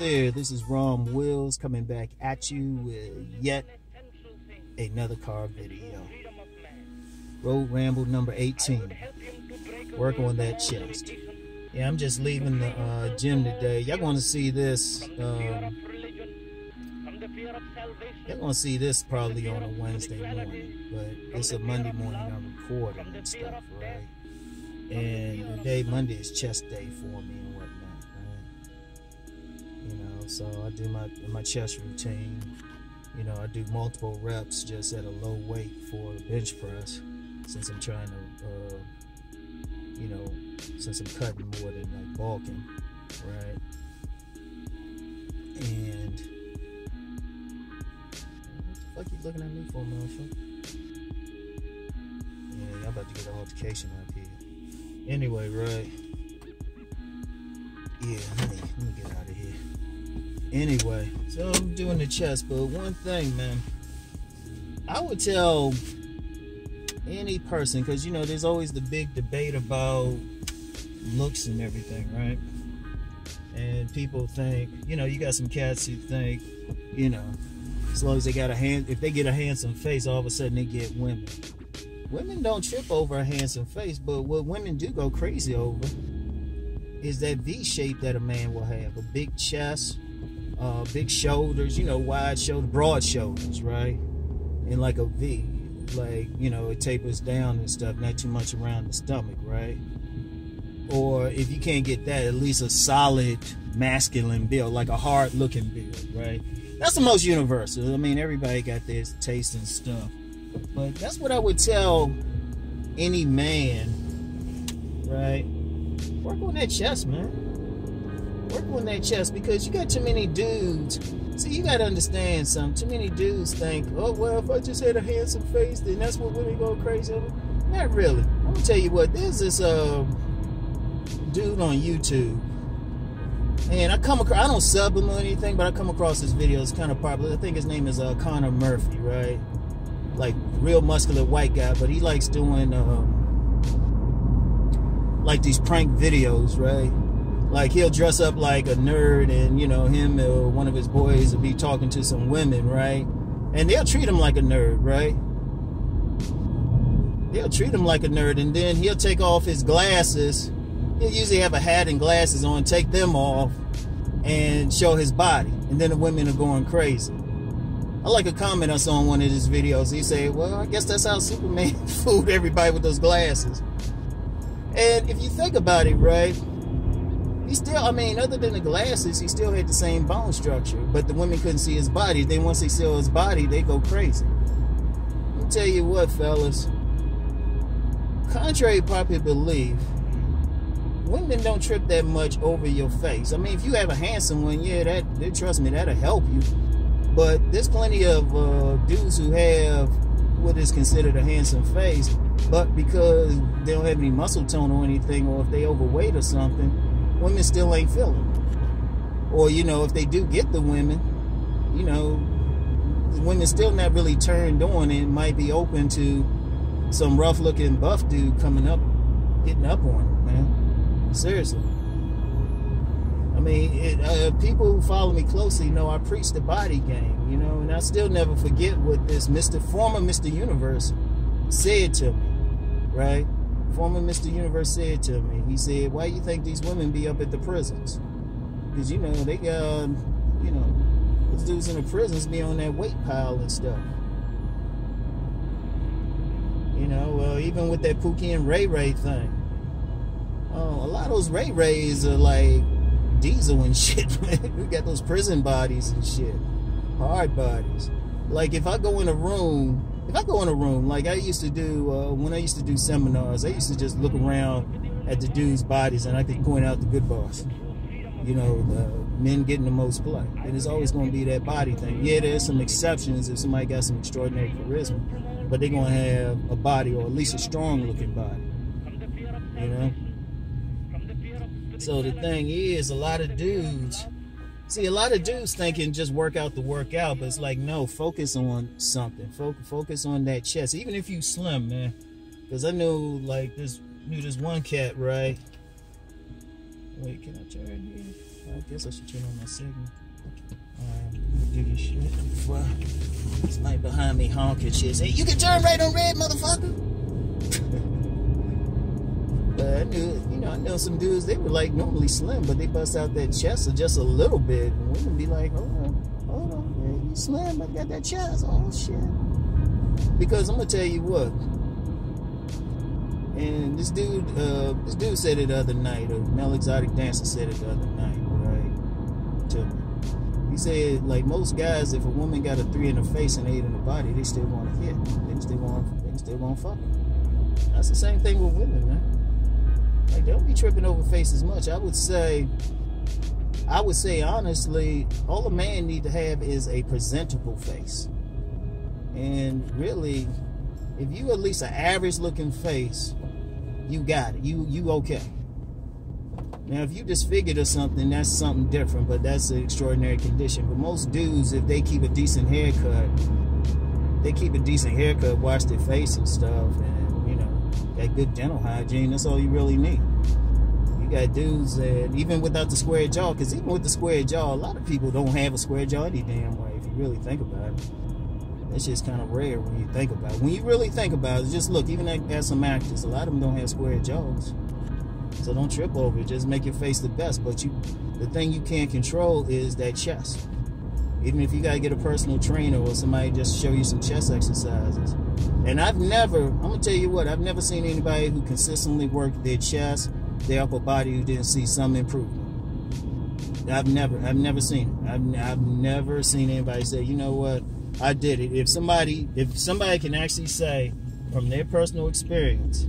there? This is Rom Wills coming back at you with yet another car video. Road Ramble number 18. Work on that chest. Yeah, I'm just leaving the gym today. Y'all going to see this. Y'all going to see this probably on a Wednesday morning, but it's a Monday morning I'm recording and stuff, right? And today, Monday, is chest day for me and whatnot, right? You know, so I do my chest routine. You know, I do multiple reps just at a low weight for the bench press, since I'm trying to, you know, since I'm cutting more than like bulking, right? And what the fuck you looking at me for, motherfucker? Yeah, y'all about to get an altercation up here. Anyway, right? Yeah, let me get out of here. Anyway, so I'm doing the chest, but one thing, man, I would tell any person, because, you know, there's always the big debate about looks and everything, right? And people think, you know, you got some cats who think, you know, as long as they got if they get a handsome face, all of a sudden they get women. Women don't trip over a handsome face, but what women do go crazy over is that V shape that a man will have. A big chest, big shoulders, you know, wide shoulder, broad shoulders, right? And like a V, like, you know, it tapers down and stuff, not too much around the stomach, right? Or if you can't get that, at least a solid masculine build, like a hard looking build, right? That's the most universal. I mean, everybody got their taste and stuff. But that's what I would tell any man, right? Work on that chest, man. Work on that chest, because you got too many dudes. See, you got to understand something. Too many dudes think, oh, well, if I just had a handsome face, then that's what women go crazy over. Not really. I'm going to tell you what. There's this dude on YouTube. And I don't sub him or anything, but I come across his videos. It's kind of popular. I think his name is Connor Murphy, right? Like, real muscular white guy, but he likes doing like these prank videos, right? Like, he'll dress up like a nerd, and, you know, him or one of his boys will be talking to some women, right? And they'll treat him like a nerd, right? They'll treat him like a nerd, and then he'll take off his glasses. He'll usually have a hat and glasses on, take them off, and show his body. And then the women are going crazy. I like a comment I saw on one of his videos. He said, well, I guess that's how Superman fooled everybody with those glasses. And if you think about it, right, he still, I mean, other than the glasses, he still had the same bone structure. But the women couldn't see his body. Then once they saw his body, they go crazy. Let me tell you what, fellas. Contrary to popular belief, women don't trip that much over your face. I mean, if you have a handsome one, yeah, trust me, that'll help you. But there's plenty of dudes who have what is considered a handsome face, but because they don't have any muscle tone or anything, or if they overweight or something, women still ain't feeling it. Or, you know, if they do get the women, you know, the women still not really turned on and might be open to some rough-looking buff dude coming up, getting up on them, man. Seriously. I mean, people who follow me closely know I preach the body game, you know, and I still never forget what this former Mr. Universe said to me, right? Former Mr. Universe said to me, he said, why do you think these women be up at the prisons? Because, you know, they got, you know, those dudes in the prisons be on that weight pile and stuff. You know, even with that Pookie and Ray Ray thing. A lot of those Ray Rays are like diesel and shit, man. We got those prison bodies and shit. Hard bodies. Like, if I go in a room, like I used to do, when I used to do seminars, I used to just look around at the dudes' bodies and I could point out the good boss. You know, the men getting the most play. And it's always going to be that body thing. Yeah, there's some exceptions if somebody got some extraordinary charisma, but they're going to have a body, or at least a strong looking body. You know? So the thing is, a lot of dudes thinking just work out the workout, but it's like, no, focus on something. Focus on that chest. Even if you slim, man. Because I knew, like, this one cat, right? Wait, can I turn here? I guess I should turn on my signal. Alright, let me do this shit before somebody behind me honking shit. Say, you can turn right on red, motherfucker! But I knew, I know some dudes, they were like normally slim, but they bust out that chest just a little bit. And women be like, hold on, man, you slim, but got that chest. Oh, shit. Because I'm going to tell you what. And this dude said it the other night, a male exotic dancer said it the other night, right? To me. He said, like, most guys, if a woman got a 3 in the face and 8 in the body, they still want to hit. They still want to fuck her. That's the same thing with women, man. Like, they don't be tripping over faces much. I would say honestly, all a man need to have is a presentable face. And really, if you at least an average looking face, you got it. You okay. Now, if you disfigured or something, that's something different, but that's an extraordinary condition. But most dudes, if they keep a decent haircut, wash their face and stuff, and that good dental hygiene, that's all you really need. You got dudes that, even without the square jaw, because even with the square jaw, a lot of people don't have a square jaw any damn way, if you really think about it. That's just kind of rare when you think about it. When you really think about it, just look, even at some actors, a lot of them don't have square jaws. So don't trip over it, just make your face the best. But the thing you can't control is that chest. Even if you gotta get a personal trainer or somebody just show you some chest exercises. And I'm gonna tell you what, I've never seen anybody who consistently worked their chest, their upper body, who didn't see some improvement. I've never seen it. I've never seen anybody say, you know what, I did it. If somebody can actually say from their personal experience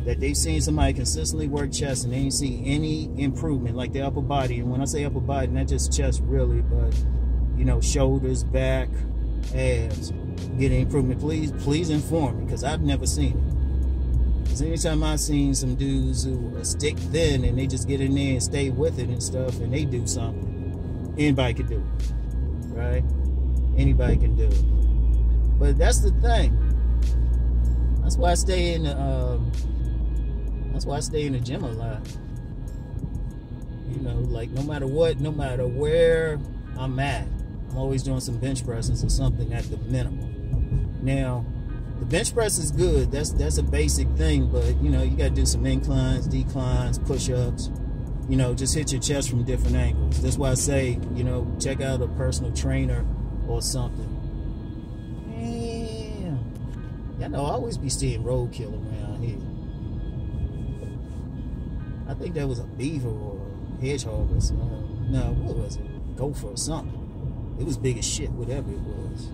that they've seen somebody consistently work chest and they ain't see any improvement, like their upper body, and when I say upper body, not just chest really, but shoulders, back, abs, getting improvement, please inform me, because I've never seen it. Because anytime I've seen some dudes who are stick thin and they just get in there and stay with it and stuff, and they do something, anybody can do it, right? Anybody can do it. But that's the thing. That's why I stay in the gym a lot. Like no matter what, no matter where I'm at, I'm always doing some bench presses or something at the minimum. Now, the bench press is good. That's a basic thing, but you gotta do some inclines, declines, push-ups. Just hit your chest from different angles. That's why I say, check out a personal trainer or something. Damn. I always be seeing roadkill around here. I think that was a beaver or a hedgehog or something. No, what was it? Gopher or something. It was big as shit, whatever it was.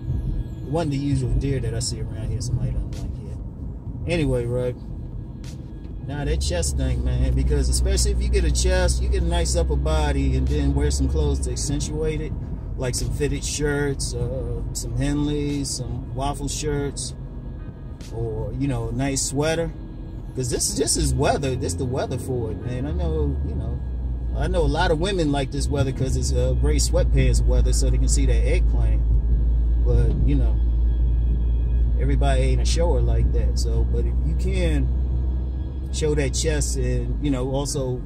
It wasn't the usual deer that I see around here. Somebody don't like it. Anyway, right? Now that chest thing, man, because especially if you get a chest, you get a nice upper body, and then wear some clothes to accentuate it, like some fitted shirts, some Henleys, some waffle shirts, or a nice sweater. Because this is weather. This the weather for it, man. I know a lot of women like this weather because it's gray sweatpants weather, so they can see that eggplant. But everybody ain't a shower like that. So, but if you can show that chest, and also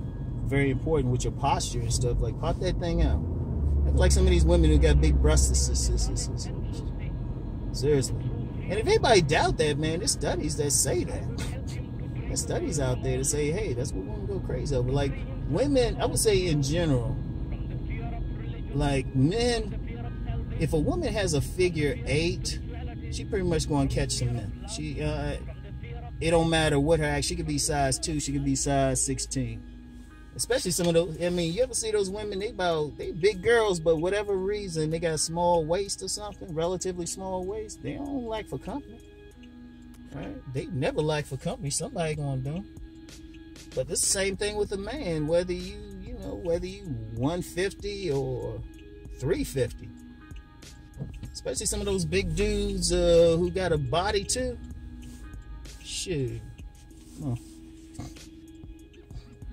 very important with your posture and stuff, like pop that thing out. Like some of these women who got big breasts. Seriously. And if anybody doubt that, man, there's studies that say that. There's studies out there that say, hey, that's what women go crazy over. Like women, I would say in general, like men, if a woman has a figure 8, she pretty much going to catch some men. It don't matter what her act. She could be size 2, she could be size 16. Especially some of those, you ever see those women, they big girls, but whatever reason, they got small waist or something, relatively small waist. They don't like for company. Right? They never like for company. Somebody gonna do them. But it's the same thing with a man, whether you 150 or 350. Especially some of those big dudes who got a body too. Shit. Oh.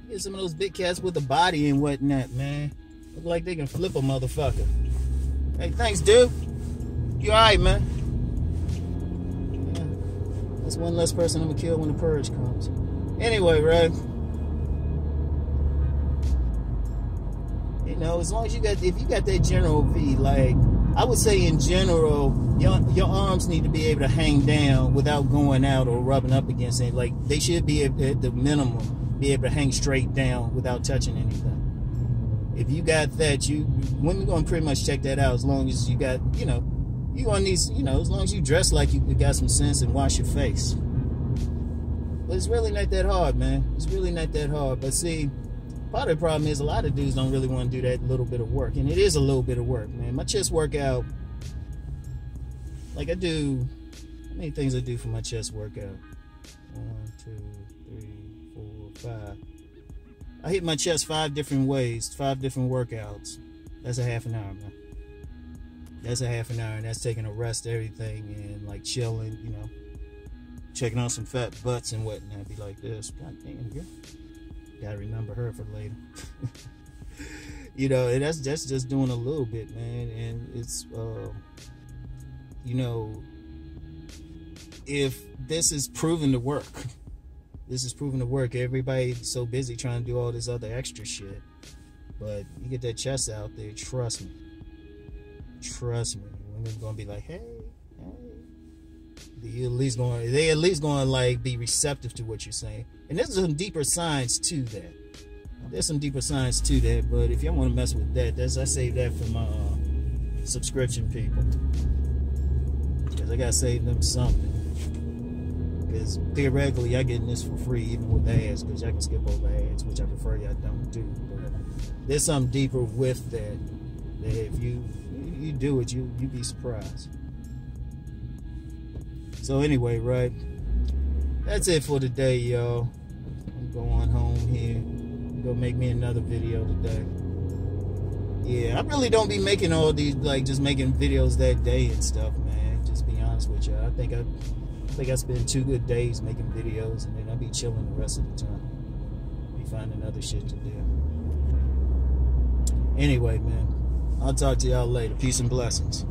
Get some of those big cats with a body and whatnot, man. Look like they can flip a motherfucker. Hey, thanks, dude. You alright, man? Yeah. That's one less person I'm gonna kill when the purge comes. Anyway, right? You know, as long as if you got that general V, like, I would say in general, your arms need to be able to hang down without going out or rubbing up against it. Like, they should be able, at the minimum, be able to hang straight down without touching anything. If you got that, women gonna pretty much check that out, as long as you got, you know, you gonna need, you know, as long as you dress like you got some sense and wash your face. But it's really not that hard, man. It's really not that hard. But see, part of the problem is a lot of dudes don't really want to do that little bit of work. And it is a little bit of work, man. My chest workout, like I do, how many things I do for my chest workout? 1, 2, 3, 4, 5. I hit my chest 5 different ways, 5 different workouts. That's a half an hour, man. That's a half an hour, and that's taking a rest, everything, and like chilling, you know, checking on some fat butts and whatnot. Be like this. God damn, girl. Gotta remember her for later. You know, and that's just doing a little bit, man. And it's you know, if this is proven to work, everybody's so busy trying to do all this other extra shit, but you get that chest out there, trust me, women's gonna be like, hey, they at least going to like be receptive to what you're saying. And there's some deeper science to that. But if y'all want to mess with that, I save that for my subscription people, because I gotta save them something. Because theoretically, y'all getting this for free, even with ads, because y'all can skip over ads, which I prefer y'all don't do. But there's something deeper with that if you do it, you be surprised. So anyway, right, that's it for today, y'all. I'm going home here. I'm gonna make me another video today. Yeah, I really don't be making all these, like, just making videos that day and stuff, man. Just be honest with y'all. I think I spend 2 good days making videos, and then I'll be chilling the rest of the time. Be finding other shit to do. Anyway, man, I'll talk to y'all later. Peace and blessings.